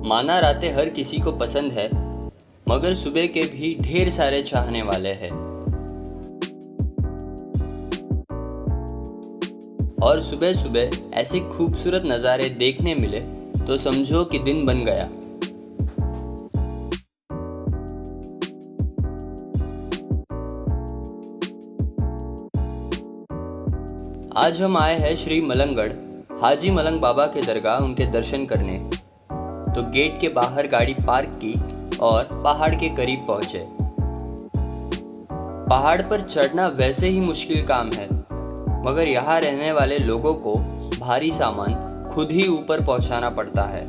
माना रातें हर किसी को पसंद है, मगर सुबह के भी ढेर सारे चाहने वाले हैं। और सुबह सुबह ऐसे खूबसूरत नज़ारे देखने मिले तो समझो कि दिन बन गया। आज हम आए हैं श्री मलंगगढ़ हाजी मलंग बाबा के दरगाह उनके दर्शन करने। तो गेट के बाहर गाड़ी पार्क की और पहाड़ के करीब पहुंचे। पहाड़ पर चढ़ना वैसे ही मुश्किल काम है, मगर यहाँ रहने वाले लोगों को भारी सामान खुद ही ऊपर पहुंचाना पड़ता है।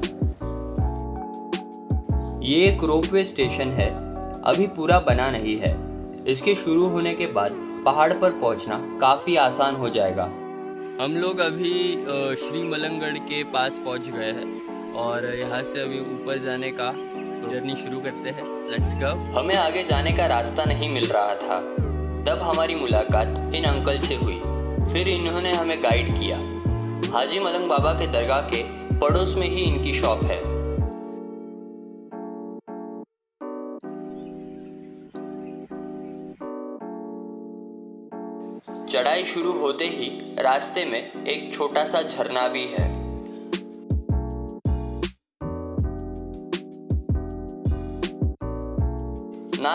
ये एक रोपवे स्टेशन है, अभी पूरा बना नहीं है। इसके शुरू होने के बाद पहाड़ पर पहुंचना काफ़ी आसान हो जाएगा। हम लोग अभी श्री मलंगगढ़ के पास पहुंच गए हैं और यहाँ से अभी ऊपर जाने का जर्नी शुरू करते हैं। Let's go. हमें आगे जाने का रास्ता नहीं मिल रहा था, तब हमारी मुलाकात इन अंकल से हुई। फिर इन्होंने हमें गाइड किया। हाजी मलंग बाबा के दरगाह के पड़ोस में ही इनकी शॉप है। चढ़ाई शुरू होते ही रास्ते में एक छोटा सा झरना भी है।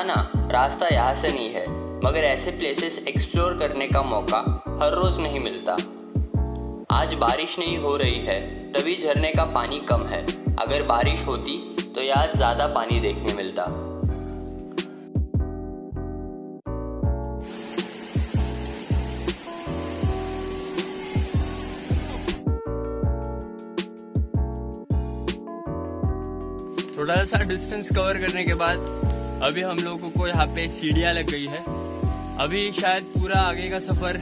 ना, रास्ता यहाँ से नहीं है, मगर ऐसे प्लेसेस एक्सप्लोर करने का मौका हर रोज नहीं मिलता। आज बारिश नहीं हो रही है, तभी झरने का पानी कम है। अगर बारिश होती तो यहाँ ज़्यादा पानी देखने मिलता। थोड़ा सा डिस्टेंस कवर करने के बाद अभी हम लोगों को यहाँ पे सीढ़ियाँ लग गई है। अभी शायद पूरा आगे का सफ़र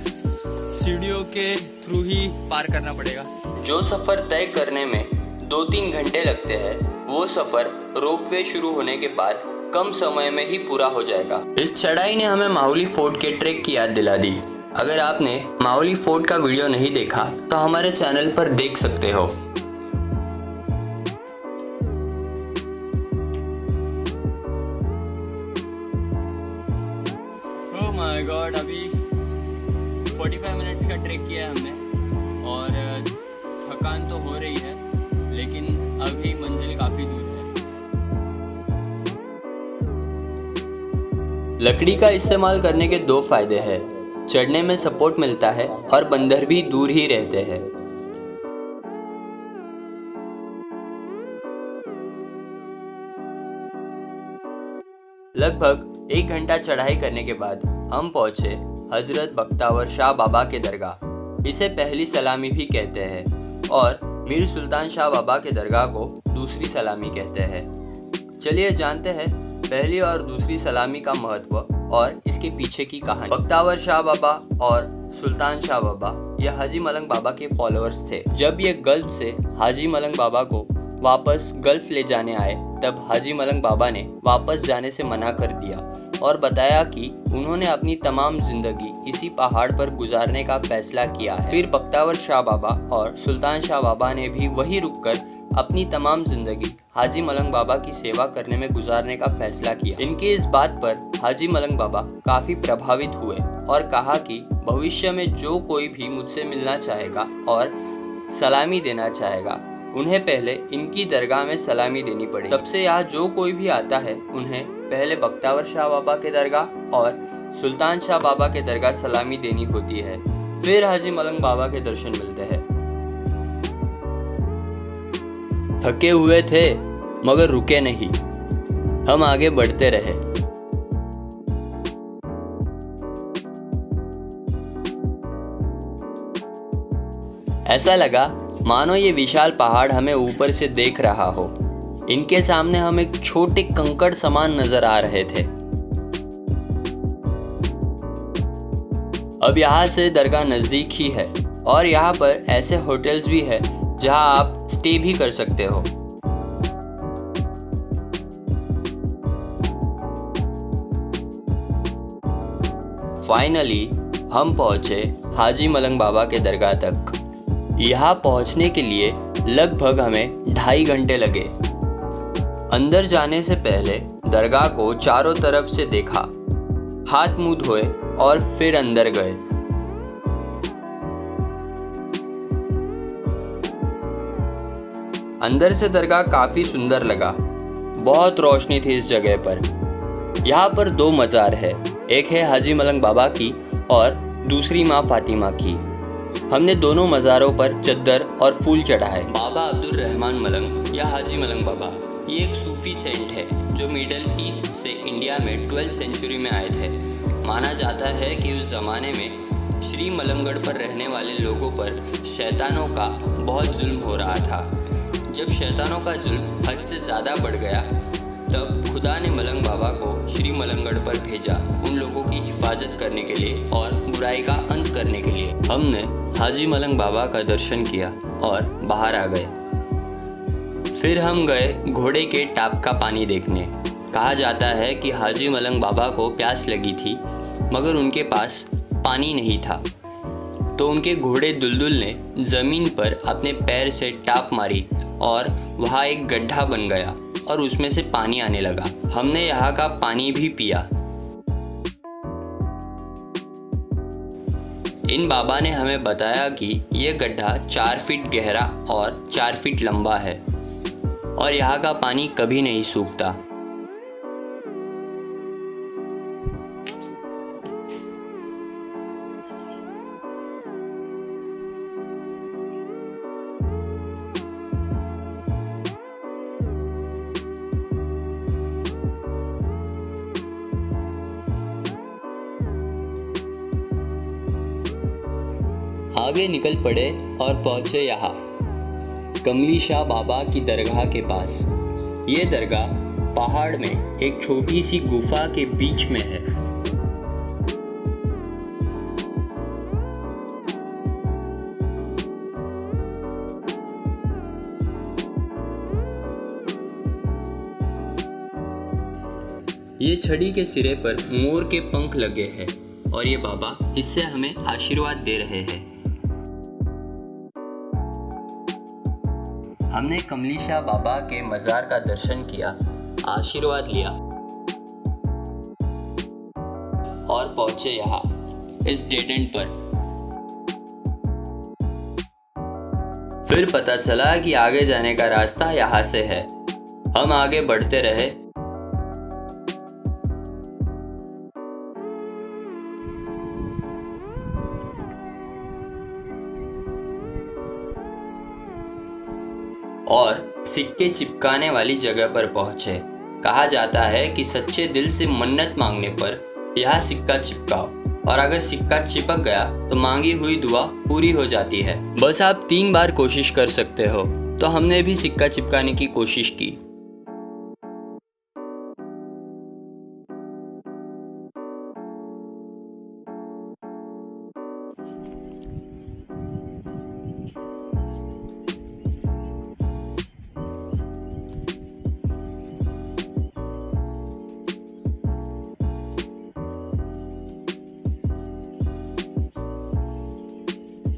सीढ़ियों के थ्रू ही पार करना पड़ेगा। जो सफ़र तय करने में 2-3 घंटे लगते हैं, वो सफ़र रोपवे शुरू होने के बाद कम समय में ही पूरा हो जाएगा। इस चढ़ाई ने हमें माहुली फोर्ट के ट्रैक की याद दिला दी। अगर आपने माहुली फोर्ट का वीडियो नहीं देखा तो हमारे चैनल पर देख सकते हो। माय गॉड, अभी 45 मिनट्स का ट्रैक किया है हमने और थकान तो हो रही है, लेकिन अभी मंजिल काफ़ी दूर है। लकड़ी का इस्तेमाल करने के 2 फायदे हैं। चढ़ने में सपोर्ट मिलता है और बंदर भी दूर ही रहते हैं। लगभग 1 घंटा चढ़ाई करने के बाद हम पहुंचे हजरत बख्तावर शाह बाबा के दरगाह। इसे पहली सलामी भी कहते हैं और मीर सुल्तान शाह बाबा के दरगाह को दूसरी सलामी कहते हैं। चलिए जानते हैं पहली और दूसरी सलामी का महत्व और इसके पीछे की कहानी। बख्तावर शाह बाबा और सुल्तान शाह बाबा ये हाजी मलंग बाबा के फॉलोअर्स थे। जब ये गल्फ से हाजी मलंग बाबा को वापस गल्फ ले जाने आए, तब हाजी मलंग बाबा ने वापस जाने से मना कर दिया और बताया कि उन्होंने अपनी तमाम जिंदगी इसी पहाड़ पर गुजारने का फैसला किया है। फिर बख्तावर शाह बाबा और सुल्तान शाह बाबा ने भी वहीं रुककर अपनी तमाम जिंदगी हाजी मलंग बाबा की सेवा करने में गुजारने का फैसला किया। इनकी इस बात पर हाजी मलंग बाबा काफ़ी प्रभावित हुए और कहा कि भविष्य में जो कोई भी मुझसे मिलना चाहेगा और सलामी देना चाहेगा, उन्हें पहले इनकी दरगाह में सलामी देनी पड़ेगी। तब से यहाँ जो कोई भी आता है, उन्हें पहले बख्तावर शाह बाबा के दरगाह और सुल्तान शाह बाबा के दरगाह सलामी देनी होती है। फिर हाजी मलंग बाबा के दर्शन मिलते हैं। थके हुए थे मगर रुके नहीं, हम आगे बढ़ते रहे। ऐसा लगा मानो ये विशाल पहाड़ हमें ऊपर से देख रहा हो। इनके सामने हम एक छोटे कंकड़ समान नजर आ रहे थे। अब यहाँ से दरगाह नज़दीक ही है और यहाँ पर ऐसे होटल्स भी है जहाँ आप स्टे भी कर सकते हो। फाइनली हम पहुँचे हाजी मलंग बाबा के दरगाह तक। यहाँ पहुँचने के लिए लगभग हमें 2.5 घंटे लगे। अंदर जाने से पहले दरगाह को चारों तरफ से देखा, हाथ मुंह धोए और फिर अंदर गए। अंदर से दरगाह काफ़ी सुंदर लगा। बहुत रोशनी थी इस जगह पर। यहाँ पर 2 मज़ार है, एक है हाजी मलंग बाबा की और दूसरी माँ फातिमा की। हमने दोनों मज़ारों पर चद्दर और फूल चढ़ाए। बाबा अब्दुल रहमान मलंग या हाजी मलंग बाबा ये एक सूफी सेंट है जो मिडल ईस्ट से इंडिया में 12वीं सेंचुरी में आए थे। माना जाता है कि उस ज़माने में श्री मलंगगढ़ पर रहने वाले लोगों पर शैतानों का बहुत जुल्म हो रहा था। जब शैतानों का जुल्म हद से ज़्यादा बढ़ गया तब खुदा ने मलंग बाबा को श्री मलंगगढ़ पर भेजा उन लोगों की हिफाजत करने के लिए और बुराई का अंत करने के लिए। हमने हाजी मलंग बाबा का दर्शन किया और बाहर आ गए। फिर हम गए घोड़े के टाप का पानी देखने। कहा जाता है कि हाजी मलंग बाबा को प्यास लगी थी मगर उनके पास पानी नहीं था, तो उनके घोड़े दुलदुल ने ज़मीन पर अपने पैर से टाप मारी और वहाँ एक गड्ढा बन गया और उसमें से पानी आने लगा। हमने यहाँ का पानी भी पिया। इन बाबा ने हमें बताया कि ये गड्ढा 4 फीट गहरा और 4 फीट लंबा है और यहाँ का पानी कभी नहीं सूखता। आगे निकल पड़े और पहुँचे यहाँ कमली शाह बाबा की दरगाह के पास। ये दरगाह पहाड़ में एक छोटी सी गुफा के बीच में है। ये छड़ी के सिरे पर मोर के पंख लगे हैं और ये बाबा इससे हमें आशीर्वाद दे रहे हैं। हमने कमली शाह बाबा के मज़ार का दर्शन किया, आशीर्वाद लिया और पहुंचे यहाँ इस डेड एंड पर। फिर पता चला कि आगे जाने का रास्ता यहाँ से है। हम आगे बढ़ते रहे। और सिक्के चिपकाने वाली जगह पर पहुंचे। कहा जाता है कि सच्चे दिल से मन्नत मांगने पर यह सिक्का चिपकाओ और अगर सिक्का चिपक गया तो मांगी हुई दुआ पूरी हो जाती है। बस आप 3 बार कोशिश कर सकते हो। तो हमने भी सिक्का चिपकाने की कोशिश की।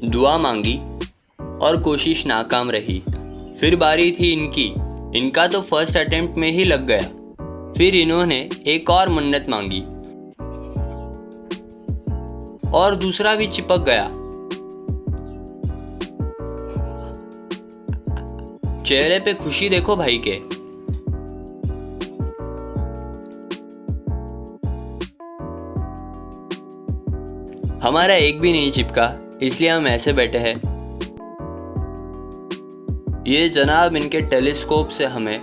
दुआ मांगी और कोशिश नाकाम रही। फिर बारी थी इनकी। इनका तो फर्स्ट अटेम्प्ट में ही लग गया। फिर इन्होंने एक और मन्नत मांगी और दूसरा भी चिपक गया। चेहरे पे खुशी देखो भाई के। हमारा एक भी नहीं चिपका, इसलिए हम ऐसे बैठे हैं। ये जनाब इनके टेलीस्कोप से हमें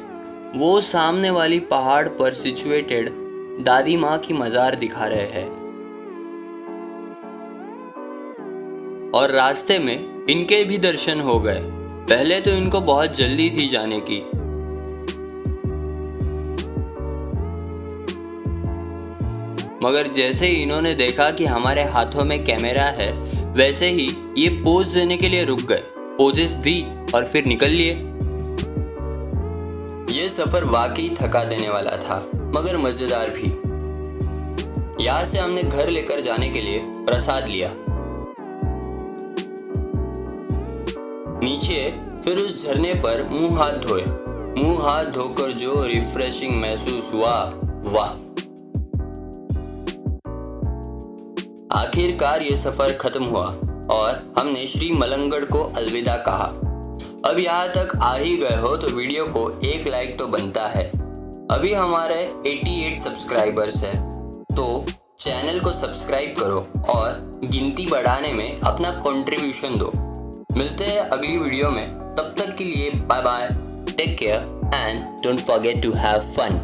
वो सामने वाली पहाड़ पर सिचुएटेड दादी माँ की मज़ार दिखा रहे हैं और रास्ते में इनके भी दर्शन हो गए। पहले तो इनको बहुत जल्दी थी जाने की, मगर जैसे ही इन्होंने देखा कि हमारे हाथों में कैमरा है वैसे ही ये पोज देने के लिए रुक गए। पोजेस दी और फिर निकल लिए। ये सफ़र वाकई थका देने वाला था मगर मज़ेदार भी। यहाँ से हमने घर लेकर जाने के लिए प्रसाद लिया। नीचे फिर उस झरने पर मुंह हाथ धोए। मुंह हाथ धोकर जो रिफ्रेशिंग महसूस हुआ, वाह। आखिरकार ये सफर खत्म हुआ और हमने श्री मलंगड़ को अलविदा कहा। अब यहाँ तक आ ही गए हो तो वीडियो को एक लाइक तो बनता है। अभी हमारे 88 सब्सक्राइबर्स हैं, तो चैनल को सब्सक्राइब करो और गिनती बढ़ाने में अपना कंट्रीब्यूशन दो। मिलते हैं अगली वीडियो में, तब तक के लिए bye bye, take care and don't forget to have fun.